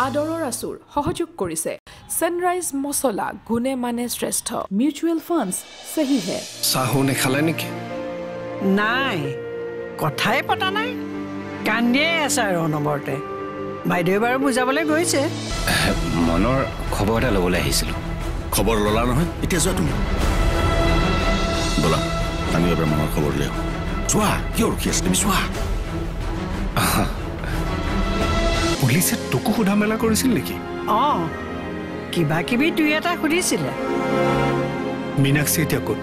আদৰৰ আচুৰ সহযোগ কৰিছে সানৰাইজ মছলা গুণে মানে শ্ৰেষ্ঠ মিউচুৱেল ফাণ্ডছ সহি হে চাহু নেখালে নেকি নাই কথাই পতা নাই কান্দিয়ে আছে আৰু অনবৰতে বাইদেউ বাৰু বুজাবলৈ গৈছে মনৰ খবৰ এটা ল'বলৈ আহিছিলোঁ খবৰ ল'লা নহয় এতিয়া যোৱা তুমি ব'লা আমি এবাৰ মনৰ খবৰ লৈ আহোঁ চোৱা কিয় ৰখি আছে তুমি চোৱা পুলিচে তোকো সোধা মেলা কৰিছিল নেকি অঁ কিবা কিবি দুই এটা সুধিছিলে মীনাক্ষী এতিয়া ক'ত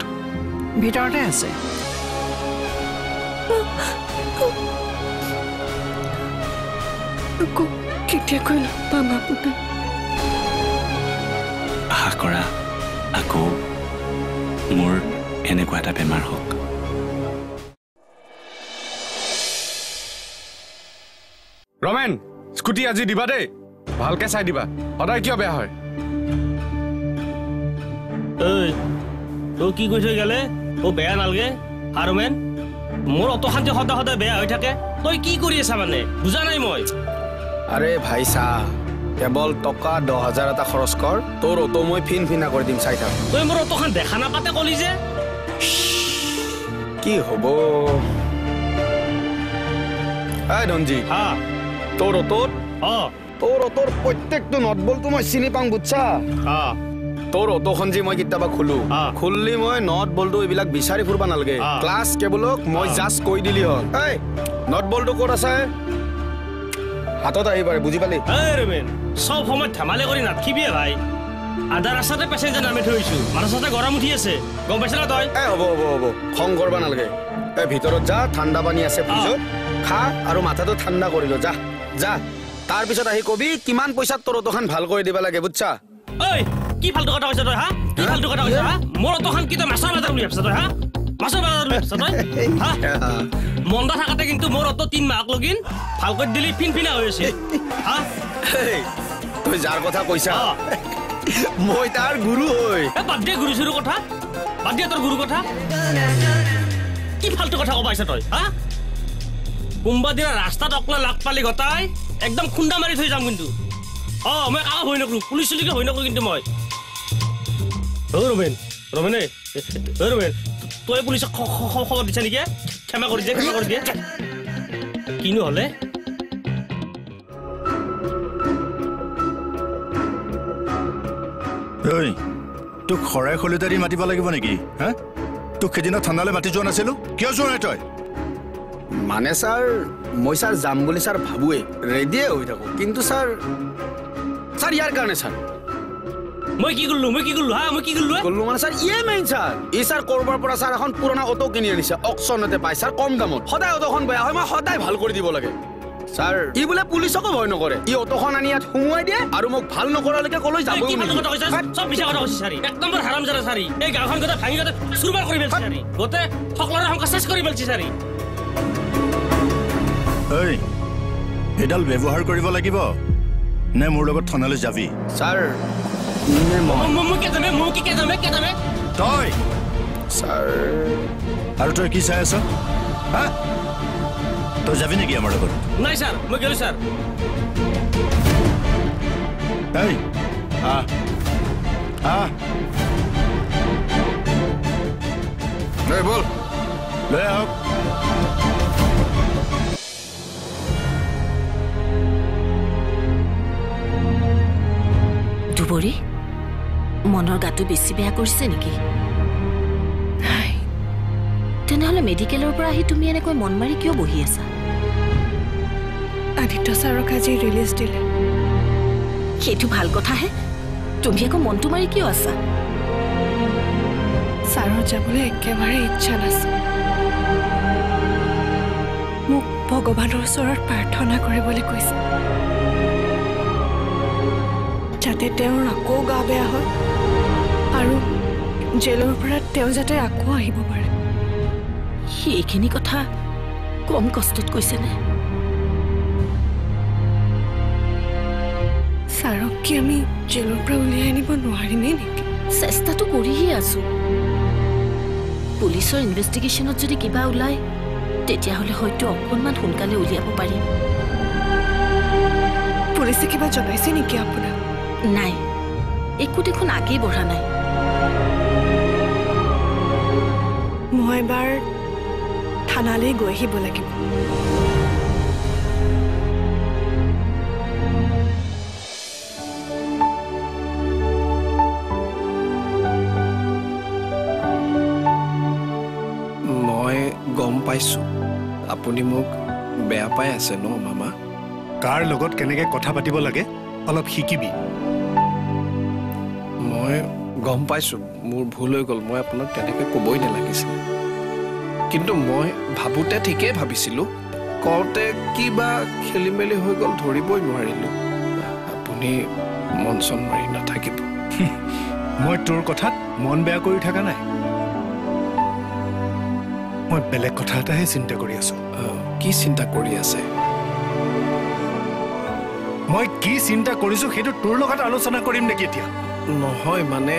ভিতৰতে আছে কেতিয়াকৈ লগ পাম আপোনাক আশা কৰা আকৌ মোৰ এনেকুৱা এটা বেমাৰ হওক ৰমেন স্কুটি আজি দিবা দেই ভালকে চাই দিবা সদায় কিয় বেয়া হয় ঐ তই কি কৈ থৈ গেলে ও বেয়া নালগে হাৰমেন মোৰ অত শান্তি সদায় সদায় বেয়া হৈ থাকে তই কি কৰি আছা মানে বুজা নাই মই আৰে ভাই চা কেৱল টকা 10,000 এটা খৰচ কৰ তোৰ অটো মই ফিনফিনা কৰি দিম চাই থাক তই মোৰ অতখান দেখা নাপাতে কলি যে কি হ'ব এই ধনজি হা তোৰ অটোত তোৰ অটোৰ প্ৰত্যেকটো নট বলটো মই চিনি পাওঁ বুজছা তোৰ অটোখন যে মই কেতিয়াবা খুললি মই নট বলটো এইবিলাক বিচাৰি ফুৰিব নালাগে ক্লাছ কেবলক মই জাষ্ট কৈ দিলি হ'ল এই নট বলটো ক'ত আছে হাতত আহি পাৰে বুজি পালি ৰমেন সব সময় ধেমালি কৰি নাথাকিবি ভাই আধা ৰাস্তাতে পেচেঞ্জাৰ নামি থৈছো মাথাতে গৰম উঠি আছে গম পাইছ না তই হ'ব খং কৰিব নালাগে এই ভিতৰত যা ঠাণ্ডা পানী আছে ফ্ৰিজত খা আৰু মাথাটো ঠাণ্ডা কৰি ল যা তাৰ পিছত আহি কবি কিমান পইচাত তোৰ অটোখন ভাল কৰি দিব লাগে বুজছা ঐ কি ফালতু কথা কৈছ তই হা কি ফালতু কথা কৈছ হা মোৰ অটোখন কি তই মাছৰ বাজাৰ বুলি ভাবছ তই হা মাছৰ বাজাৰ বুলি ভাবছ তই হা মন্দা থাকাতে কিন্তু মোৰ অটো 3 মাহ লগিন ভালকৈ দিলি ফিনফিনা হৈ আছে হা তই যাৰ কথা কৈছা মই তাৰ গুৰু হৈ বাদ দে গুৰু চুৰু কথা বাদ দে তোৰ গুৰু কথা কি ফালতু কথা কবাইছ তই হা কোনবা দিনা ৰাস্তাত অকলা লাগ পালি গতাই একদম খুন্দা মাৰি থৈ যাম কিন্তু মই কাও হৈ নকৰো পুলিচ চুলিকে হৈ নকৰো কিন্তু মই ৰমেন তই পুলিচক খবৰ দিছা নেকি ক্ষমা কৰি দিয়ে কিনো হলে তোক খৰাই খলিতাৰি মাতিব লাগিব নেকি হা তোক সেইদিনা ঠাণ্ডালৈ মাতি যোৱা নাছিলো কিয় যোৱা নাই তই মানে স্যাৰ মই স্যাৰ যাম বুলি স্যাৰ ভাবোৱে ৰেডিয়ে হৈ থাকো কিন্তু স্যাৰ ইয়াৰ কাৰণে স্যাৰ মই কি কৰিলো মানে স্যাৰ ইয়ে মেইন স্যাৰ স্যাৰ কৰবাৰ পৰা স্যাৰ এখন পুৰণা অটো কিনি আনিছে অকচনতে পাই স্যাৰ কম দামত সদায় অটোখন বেয়া হয় মই সদায় ভাল কৰি দিব লাগে স্যাৰ ই বোলে পুলিচকো ভয় নকৰে ই অটোখন আনি ইয়াত সোমোৱাই দিয়ে আৰু মোক ভাল নকৰালৈকে কলৈ যাব সব মিছা কথা কৈছে সাৰি এক নম্বৰ হাৰামজাদা সাৰি এই গাঁওখন গতে ভাঙি গতে চুৰবাৰ কৰি পেলছি সাৰি গতে সকলোৰে সংখ্যা শেষ কৰি পেলছি সাৰি এডাল ব্যৱহাৰ কৰিব লাগিব নে মোৰ লগত থানালৈ যাবি স্যাৰ তই স্যাৰ আৰু তই কি চাই আছ হা তই যাবি নেকি আমাৰ লগত নাই স্যাৰ মই গেলো স্যাৰ বল লৈ আহক দুবৰী মনৰ গাটো বেছি বেয়া কৰিছে নেকি তেনেহলে মেডিকেলৰ পৰা আহি তুমি এনেকৈ মন মাৰি কিয় বহি আছা আদিত্য ছাৰক আজি ৰিলিজ দিলে সেইটো ভাল কথাহে তুমি আকৌ মনটো মাৰি কিয় আছা ছাৰৰ যাবলৈ একেবাৰে ইচ্ছা নাছিল মোক ভগৱানৰ ওচৰত প্ৰাৰ্থনা কৰিবলৈ কৈছে যাতে তেওঁৰ আকৌ গা বেয়া হয় আৰু জেলৰ পৰা তেওঁ যাতে আকৌ আহিব পাৰে সেইখিনি কথা কম কষ্টত কৈছেনে ছাৰক কি আমি জেলৰ পৰা উলিয়াই আনিব নোৱাৰিমেই নেকি চেষ্টাটো কৰিহে আছো পুলিচৰ ইনভেষ্টিগেশ্যনত যদি কিবা ওলায় তেতিয়াহ'লে হয়তো অকণমান সোনকালে উলিয়াব পাৰিম পুলিচে কিবা জনাইছে নেকি আপোনাক? নাই, একো দেখোন আগেই বঢ়া নাই। মই এবাৰ থানালৈ গৈ আহিব লাগিব। মই গম পাইছোঁ আপুনি মোক বেয়া পাই আছে ন মামা? কাৰ লগত কেনেকৈ কথা পাতিব লাগে অলপ শিকিবি। মই গম পাইছোঁ মোৰ ভুল হৈ গ'ল, মই আপোনাক তেনেকৈ ক'বই নালাগিছিলে। কিন্তু মই ভাবোঁতে ঠিকেই ভাবিছিলোঁ, কওঁতে কিবা খেলি মেলি হৈ গ'ল, ধৰিবই নোৱাৰিলোঁ। আপুনি মন চন মাৰি নাথাকিব। মই তোৰ কথাত মন বেয়া কৰি থকা নাই, মই বেলেগ কথা এটাহে চিন্তা কৰি আছোঁ। কি চিন্তা কৰি আছে? মই কি চিন্তা কৰিছোঁ সেইটো তোৰ লগত আলোচনা কৰিম নেকি এতিয়া? নহয় মানে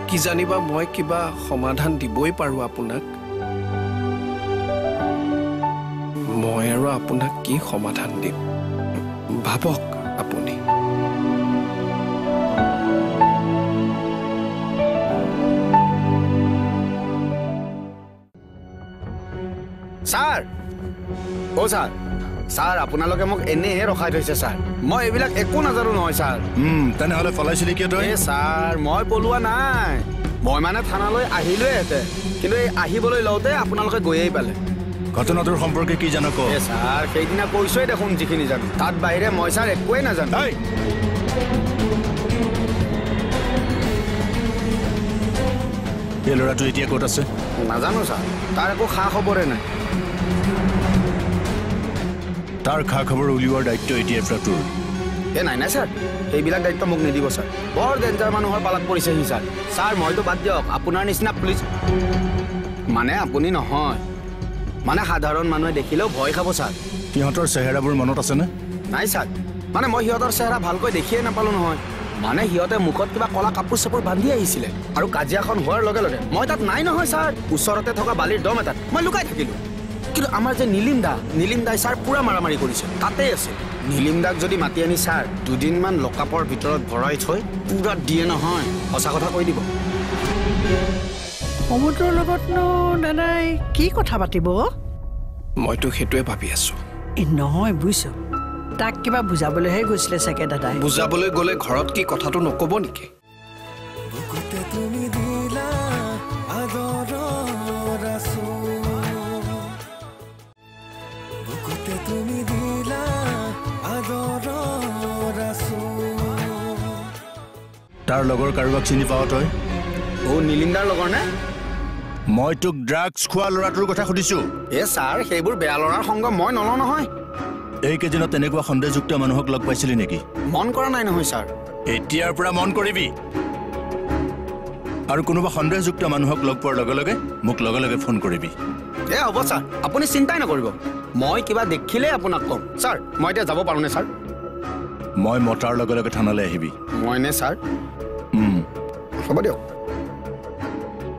কি জানিবা, মই কিবা সমাধান দিবই পাৰোঁ আপোনাক। মই আৰু আপোনাক কি সমাধান দিম ভাবক আপুনি। ছাৰ, অ' ছাৰ, ছাৰ আপোনালোকে মোক এনেহে ৰখাই থৈছে ছাৰ। মই এইবিলাক একো নাজানো নহয় ছাৰ। তেনেহ'লে পলাইছিলি কিয় তই? ছাৰ মই পলোৱা নাই, মই মানে থানালৈ আহিলোৱেহেঁতেন, কিন্তু এই আহিবলৈ লওঁতে আপোনালোকে গৈয়েই পালে। ঘটনাটোৰ সম্পৰ্কে কি জানো ক? ছাৰ সেইদিনা কৈছোৱেই দেখোন যিখিনি জানো, তাত বাহিৰে মই ছাৰ একোৱেই নাজানো। এই ল'ৰাটো এতিয়া ক'ত আছে? নাজানো ছাৰ, তাৰ একো খা খবৰে নাই। তাৰ খা খবৰ উলিওৱাৰ দায়িত্ব এতিয়াৰ পৰা তোৰ। নাই নাই ছাৰ, সেইবিলাক দায়িত্ব মোক নিদিব ছাৰ। বৰ ডেঞ্জাৰ মানুহৰ পালাত পৰিছে সি ছাৰ। ছাৰ মইতো বাদ দিয়ক, আপোনাৰ নিচিনা পুলিচ মানে আপুনি নহয়, মানে সাধাৰণ মানুহে দেখিলেও ভয় খাব ছাৰ। সিহঁতৰ চেহেৰাবোৰ মনত আছেনে? নাই ছাৰ, মানে মই সিহঁতৰ চেহেৰা ভালকৈ দেখিয়ে নাপালোঁ নহয়। মানে সিহঁতে মুখত কিবা কলা কাপোৰ চাপোৰ বান্ধি আহিছিলে, আৰু কাজিয়াখন হোৱাৰ লগে লগে মই তাত নাই নহয় ছাৰ। ওচৰতে থকা বালিৰ দম এটাত মই লুকাই থাকিলোঁ। কিন্তু আমাৰ যে নীলিম দাই ছাৰ পুৰা মাৰামাৰি কৰিছে, তাতেই আছে। নীলিম দাক যদি মাতি আনি ছাৰ দুদিনমান লকআপৰ ভিতৰত ভৰাই থৈ পুৰা দিয়ে নহয়, সঁচা কথা কৈ দিব। সমুদ্ৰৰ লগতনো দাদাই কি কথা পাতিব? মইতো সেইটোৱে ভাবি আছোঁ। নহয় বুজিছোঁ, তাক কিবা বুজাবলৈহে গৈছিলে চাগে দাদাই। বুজাবলৈ গ'লে ঘৰত কি কথাটো নক'ব নেকি? তাৰ লগৰ কাৰোবাক চিনি পাৱ তই? নীলিম দাৰ লগৰ নে? মই তোক ড্ৰাগছ খোৱা ল'ৰাটোৰ কথা সুধিছোঁ। ছাৰ সেইবোৰ বেয়া ল'ৰাৰ সংগ মই নলওঁ নহয়। এইকেইদিনত তেনেকুৱা সন্দেহযুক্ত মানুহক লগ পাইছিলি নেকি? মন কৰা নাই নহয় ছাৰ। এতিয়াৰ পৰা মন কৰিবি, আৰু কোনোবা সন্দেহযুক্ত মানুহক লগ পোৱাৰ লগে লগে মোক লগে লগে ফোন কৰিবি। হ'ব ছাৰ, আপুনি চিন্তাই নকৰিব, মই কিবা দেখিলেই আপোনাক ক'ম। ছাৰ মই এতিয়া যাব পাৰোঁনে ছাৰ? মই মতাৰ লগে লগে থানালৈ আহিবি। মইনে ছাৰ? হ'ব দিয়ক,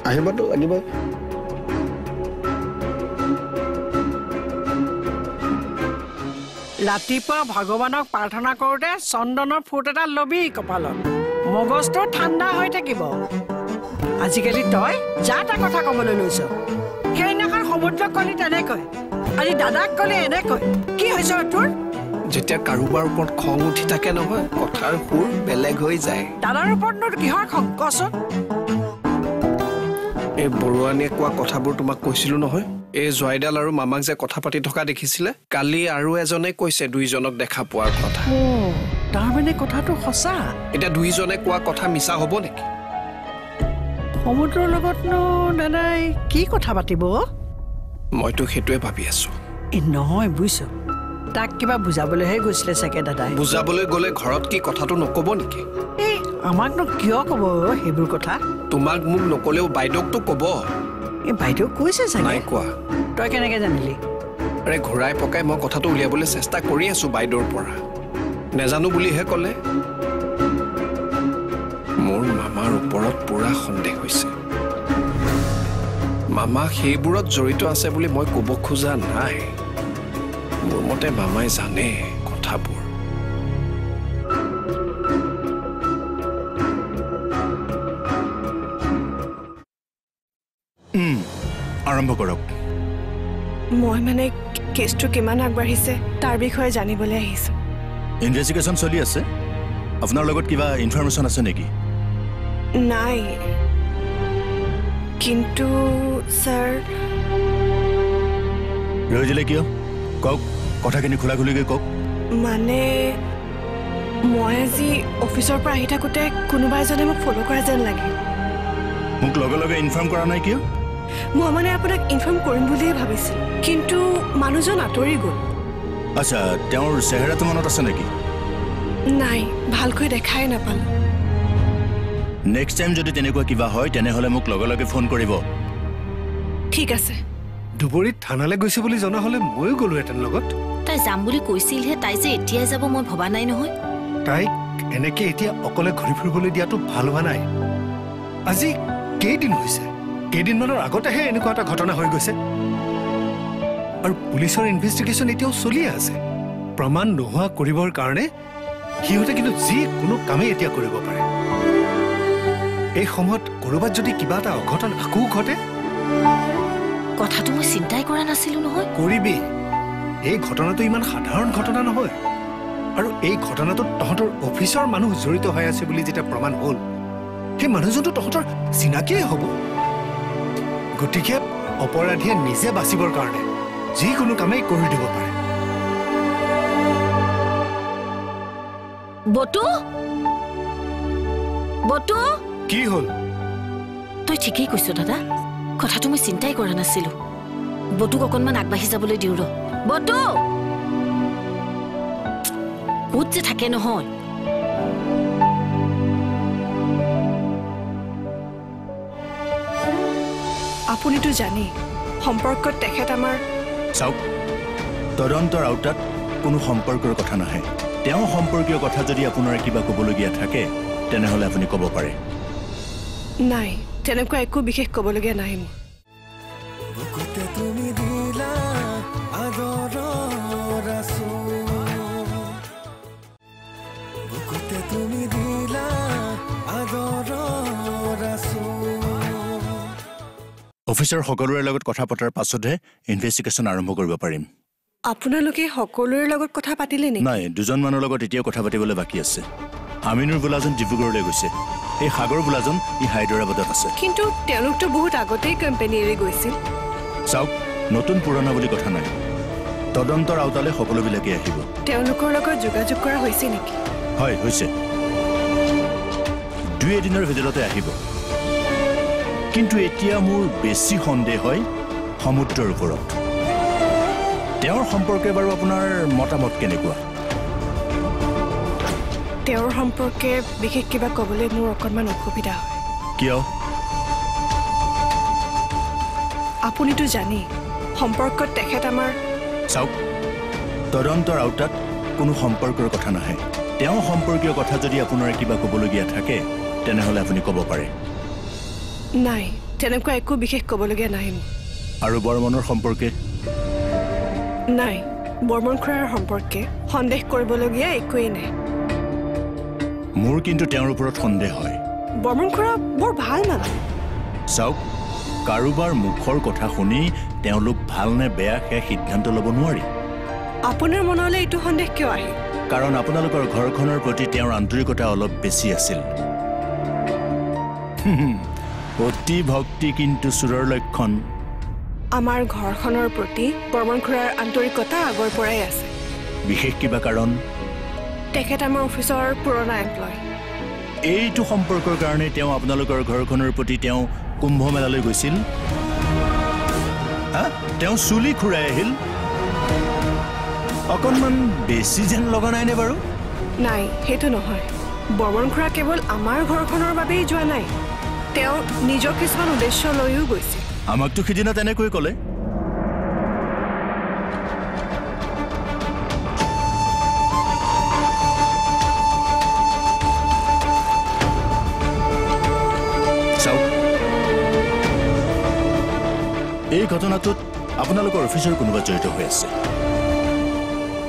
আহিবতো লাগিবই। ৰাতিপুৱা ভগৱানক প্ৰাৰ্থনা কৰোঁতে চন্দনৰ ফুট এটা ল'বি কপালত, মগজটো ঠাণ্ডা হৈ থাকিব। আজিকালি তই যা তা কথা ক'বলৈ লৈছ। সেইদিনাখন সমুদ্ৰক ক'লি তেনেকৈ, আজি দাদাক ক'লি এনেকৈ। কি হৈছে তোৰ? যেতিয়া কাৰোবাৰ ওপৰত খং উঠি থাকে নহয়, কথাৰ সুৰ বেলেগ হৈ যায়। দাদাৰ ওপৰতনো কিহৰ খং কচোন? এই বৰুৱানীয়ে কোৱা কথাবোৰ তোমাক কৈছিলোঁ নহয়। এই জয়দাল আৰু মামাক যে কথা পাতি থকা দেখিছিলে, কালি আৰু এজনে কৈছে দুইজনক দেখা পোৱাৰ কথা। তাৰমানে কথাটো সঁচা? এতিয়া দুইজনে কোৱা কথা মিছা হ'ব নেকি? সমুদ্ৰৰ লগতনো দাদাই কি কথা পাতিব? মইতো সেইটোৱে ভাবি আছোঁ। নহয় বুজিছোঁ, তাক কিবা বুজাবলৈহে গৈছিলে চাগে দাদাই। বুজাবলৈ গ'লে ঘৰত কি কথাটো নক'ব নেকি? আমাকনো কিয় ক'ব সেইবোৰ কথা? তোমাক মোক নক'লেও বাইদেউকতো ক'ব। বাইদেউ কৈছে চাগে। নাই কোৱা। তই কেনেকৈ জানিলি? ঘূৰাই পকাই মই কথাটো উলিয়াবলৈ চেষ্টা কৰি আছোঁ বাইদেউৰ পৰা। নেজানো বুলিহে ক'লে। মোৰ মামাৰ ওপৰত পুৰা সন্দেহ হৈছে। মামা সেইবোৰত জড়িত আছে বুলি মই ক'ব খোজা নাই। মোৰ মতে মামাই জানে কথাবোৰ। আৰম্ভ কৰক মই মানে কেছটো কিমান আগবাঢ়িছে তাৰ বিষয়ে জানিবলৈ আহিছোঁ ইনভেষ্টিগেশ্যন চলি আছে আপোনাৰ লগত কিবা ইনফৰমেশ্যন আছে নেকি নাই কিন্তু স্যাৰ ৰৈ দিলে কিয় কওক কথাখিনি খোলাখুলিকৈ কওক মানে মই আজি অফিচৰ পৰা আহি থাকোঁতে কোনোবা এজনে মোক ফ'ল' কৰা যেন লাগিল মোক লগে লগে ইনফৰ্ম কৰা নাই কিয় মই মানে আপোনাক ইনফৰ্ম কৰিম বুলিয়ে ভাবিছিলোঁ কিন্তু মানুহজন আঁতৰি গ'ল আচ্ছা তেওঁৰ চেহেৰাটো মনত আছে নেকি নাই ভালকৈ দেখাই নাপালোঁ নেক্সট টাইম যদি তেনেকুৱা কিবা হয় তেনেহ'লে মোক লগে লগে ফোন কৰিব ঠিক আছে দুবৰীত থানালৈ গৈছে বুলি জনা হ'লে ময়ো গ'লোহেঁতেন লগত তাই যাম বুলি কৈছিলহে তাই যে এতিয়াই যাব মই ভবা নাই নহয় তাইক এনেকে এতিয়া অকলে ঘূৰি ফুৰিবলৈ দিয়াটো ভাল হোৱা নাই আজি কেইদিন হৈছে কেইদিনমানৰ আগতেহে এনেকুৱা এটা ঘটনা হৈ গৈছে আৰু পুলিচৰ ইনভেষ্টিগেশ্যন এতিয়াও চলিয়ে আছে প্ৰমাণ নোহোৱা কৰিবৰ কাৰণে সিহঁতে কিন্তু যিকোনো কামেই এতিয়া কৰিব পাৰে এই সময়ত ক'ৰবাত যদি কিবা এটা অঘটন আকৌ ঘটে কথাটো মই চিন্তাই কৰা নাছিলোঁ নহয় কৰিবি এই ঘটনাটো ইমান সাধাৰণ ঘটনা নহয় আৰু এই ঘটনাটোত তহঁতৰ অফিচৰ মানুহ জড়িত হৈ আছে বুলি যেতিয়া প্ৰমাণ হ'ল সেই মানুহজনটো তহঁতৰ চিনাকিয়েই হ'ব গতিকে অপৰাধীয়ে নিজে বাচিবৰ কাৰণে যিকোনো কামেই কৰি দিব পাৰে বটু বটু কি হ'ল তই ঠিকেই কৈছ দাদা কথাটো মই চিন্তাই কৰা নাছিলোঁ বটুক অকণমান আগবাঢ়ি যাবলৈ দিওঁ ৰ বটু ক'ত যে থাকে নহয় আপুনিতো জানি সম্পৰ্কত তেখেত আমাৰ চাওক তদন্তৰ আওতাত কোনো সম্পৰ্কৰ কথা নাহে তেওঁ সম্পৰ্কীয় কথা যদি আপোনাৰ কিবা ক'বলগীয়া থাকে তেনেহ'লে আপুনি ক'ব পাৰে নাই তেনেকুৱা একো বিশেষ ক'বলগীয়া নাই মোৰ অফিচাৰ সকলোৰে লগত কথা পতাৰ পাছতহে ইনভেষ্টিগেশ্যন আৰম্ভ কৰিব পাৰিম আপোনালোকে সকলোৰে লগত কথা পাতিলে নেকি নাই দুজনমানৰ লগত এতিয়াও কথা পাতিবলৈ বাকী আছে আমিনুৰ বোলাজন ডিব্ৰুগড়লৈ গৈছে এই সাগৰ বোলাজন ই হায়দৰাবাদত আছে কিন্তু তেওঁলোকতো বহুত আগতেই কোম্পানী এৰি গৈছিল চাওক নতুন পুৰণা বুলি কথা নাই তদন্তৰ আওতালৈ সকলোবিলাকেই আহিব তেওঁলোকৰ লগত যোগাযোগ কৰা হৈছে নেকি হয় হৈছে 2 দিনৰ ভিতৰতে আহিব কিন্তু এতিয়া মোৰ বেছি সন্দেহ হয় সমুদ্ৰৰ ওপৰত তেওঁৰ সম্পৰ্কে বাৰু আপোনাৰ মতামত কেনেকুৱা তেওঁৰ সম্পৰ্কে বিশেষ কিবা ক'বলৈ মোৰ অকণমান অসুবিধা হয় কিয় আপুনিতো জানি সম্পৰ্কত তেখেত আমাৰ চাওক তদন্তৰ আওতাত কোনো সম্পৰ্কৰ কথা নাহে তেওঁ সম্পৰ্কীয় কথা যদি আপোনাৰ কিবা ক'বলগীয়া থাকে তেনেহ'লে আপুনি ক'ব পাৰে নাই তেনেকুৱা একো বিশেষ ক'বলগীয়া নাই মোৰ আৰু বৰ্মনৰ সম্পৰ্কে নাই বৰ্মন খুৰাৰ সম্পৰ্কে সন্দেহ কৰিবলগীয়া একোৱেই নাই মোৰ কিন্তু তেওঁৰ ওপৰত সন্দেহ হয় বৰ্মন খুৰা বৰ ভাল মানুহ চাওক কাৰোবাৰ মুখৰ কথা শুনি তেওঁলোক ভাল নে বেয়া সেয়া সিদ্ধান্ত ল'ব নোৱাৰি আপোনাৰ মনলৈ এইটো সন্দেহ কিয় আহিল কাৰণ আপোনালোকৰ ঘৰখনৰ প্ৰতি তেওঁৰ আন্তৰিকতা অলপ বেছি আছিল অতি ভক্তি কিন্তু চুৰৰ লক্ষণ আমাৰ ঘৰখনৰ প্ৰতি বৰ্মন খুৰাৰ আন্তৰিকতা আগৰ পৰাই আছে বিশেষ কিবা কাৰণ তেখেত আমাৰ অফিচৰ পুৰণা এমপ্লয় এইটো সম্পৰ্কৰ কাৰণে তেওঁ আপোনালোকৰ ঘৰখনৰ প্ৰতি তেওঁ কুম্ভ মেলালৈ গৈছিল তেওঁ চুলি খুৰাই আহিল অকণমান বেছি যেন লগা নাইনে বাৰু নাই সেইটো নহয় বৰ্মন খুৰা কেৱল আমাৰ ঘৰখনৰ বাবেই যোৱা নাই তেওঁ নিজৰ কিছুমান উদ্দেশ্য লৈও গৈছিল আমাকতো সিদিনা তেনেকৈ ক'লে চাওক এই ঘটনাটোত আপোনালোকৰ অফিচৰ কোনোবা জড়িত হৈ আছে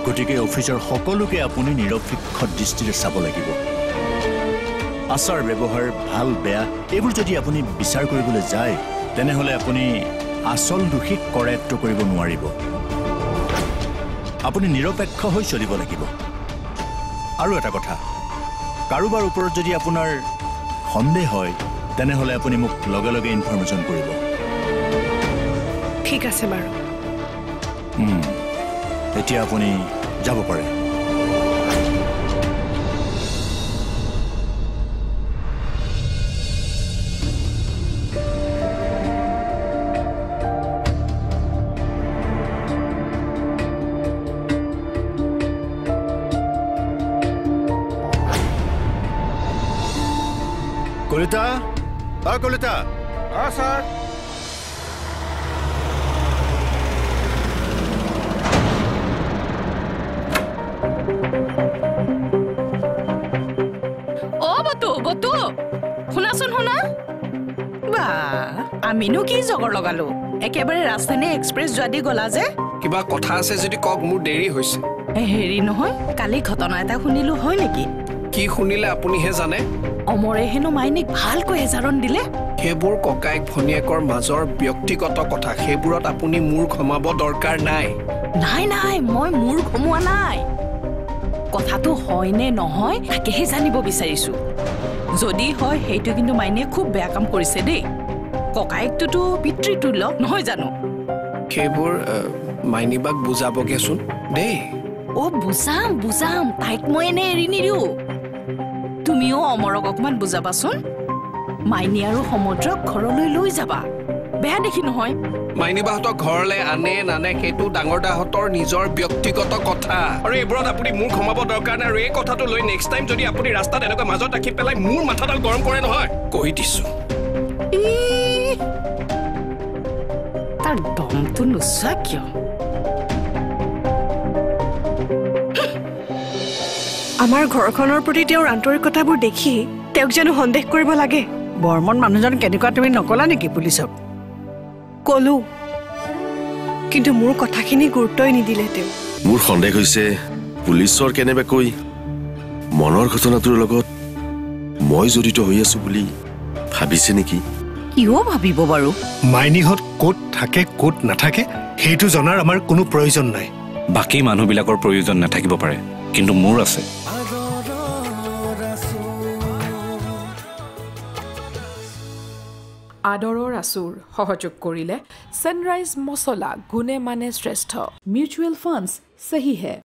গতিকে অফিচৰ সকলোকে আপুনি নিৰপেক্ষ দৃষ্টিৰে চাব লাগিব আচাৰ ব্যৱহাৰ ভাল বেয়া এইবোৰ যদি আপুনি বিচাৰ কৰিবলৈ যায় তেনেহ'লে আপুনি আচল দোষীক কৰায়ত্ব কৰিব নোৱাৰিব আপুনি নিৰপেক্ষ হৈ চলিব লাগিব আৰু এটা কথা কাৰোবাৰ ওপৰত যদি আপোনাৰ সন্দেহ হয় তেনেহ'লে আপুনি মোক লগে লগে ইনফৰমেশ্যন কৰিব ঠিক আছে বাৰু এতিয়া আপুনি যাব পাৰে কলিতা কলিতা ছাৰ বতু শুনাচোন শুনা বা আমিনো কি জগৰ লগালো একেবাৰে ৰাজধানী এক্সপ্ৰেছ যোৱা দি গলা যে কিবা কথা আছে যদি কওক মোৰ দেৰি হৈছে হেৰি নহয় কালি ঘটনা এটা শুনিলো হয় নেকি কি শুনিলে আপুনিহে জানে অমৰে হেনো মাইনীক ভালকৈ এজাৰণ দিলে সেইবোৰ ককায়েক ভনীয়েকৰ মাজৰ ব্যক্তিগত কথা সেইবোৰত আপুনি মূৰ ঘমাব দৰকাৰ নাই নাই নাই মই মূৰ ঘমোৱা নাই কথাটো হয় নে নহয় তাকেহে জানিব বিচাৰিছো যদি হয় সেইটো কিন্তু মাইনীয়ে খুব বেয়া কাম কৰিছে দেই ককায়েকটোতো পিতৃতুল্য নহয় জানো সেইবোৰ মাইনীবাক বুজাবগেচোন দেই বুজাম তাইক মই এনে এৰি নিদিওঁ তুমিও অমৰক অকমান বুজাবাচোন মাইনী আৰু সমুদ্ৰক ঘৰলৈ লৈ যাবা বেয়া দেখি নহয় মাইনীবাহঁতক ঘৰলৈ আনে নানে সেইটো ডাঙৰ দাহঁতৰ নিজৰ ব্যক্তিগত কথা আৰু এইবোৰত আপুনি মূৰ ঘমাব দৰকাৰ নাই আৰু এই কথাটো লৈ নেক্সট টাইম যদি আপুনি ৰাস্তাত এনেকৈ মাজত ৰাখি পেলাই মোৰ মাথাডাল গৰম কৰে নহয় কৈ দিছো তাৰ দমটো নোচোৱা কিয় আমাৰ ঘৰখনৰ প্ৰতি তেওঁৰ আন্তৰিকতাবোৰ দেখি তেওঁক জানো সন্দেহ কৰিব লাগে বৰ্মন মানুহজন কেনেকুৱা তুমি নকলা নেকি পুলিচক কলো কিন্তু মোৰ কথাখিনি গুৰুত্বই নিদিলে তেওঁ মোৰ সন্দেহ হৈছে পুলিচৰ কেনেবাকৈ মনৰ ঘটনাটোৰ লগত মই জড়িত হৈ আছো বুলি ভাবিছে নেকি কিয় ভাবিব বাৰু মাইনীহঁত ক'ত থাকে ক'ত নাথাকে সেইটো জনাৰ আমাৰ কোনো প্ৰয়োজন নাই বাকী মানুহবিলাকৰ প্ৰয়োজন নাথাকিব পাৰে কিন্তু মোৰ আছে আদৰৰ আচুৰ সহযোগ কৰিলে সানৰাইজ মছলা গুণে মানে শ্ৰেষ্ঠ মিউচুৱেল ফাণ্ডছ সহি হে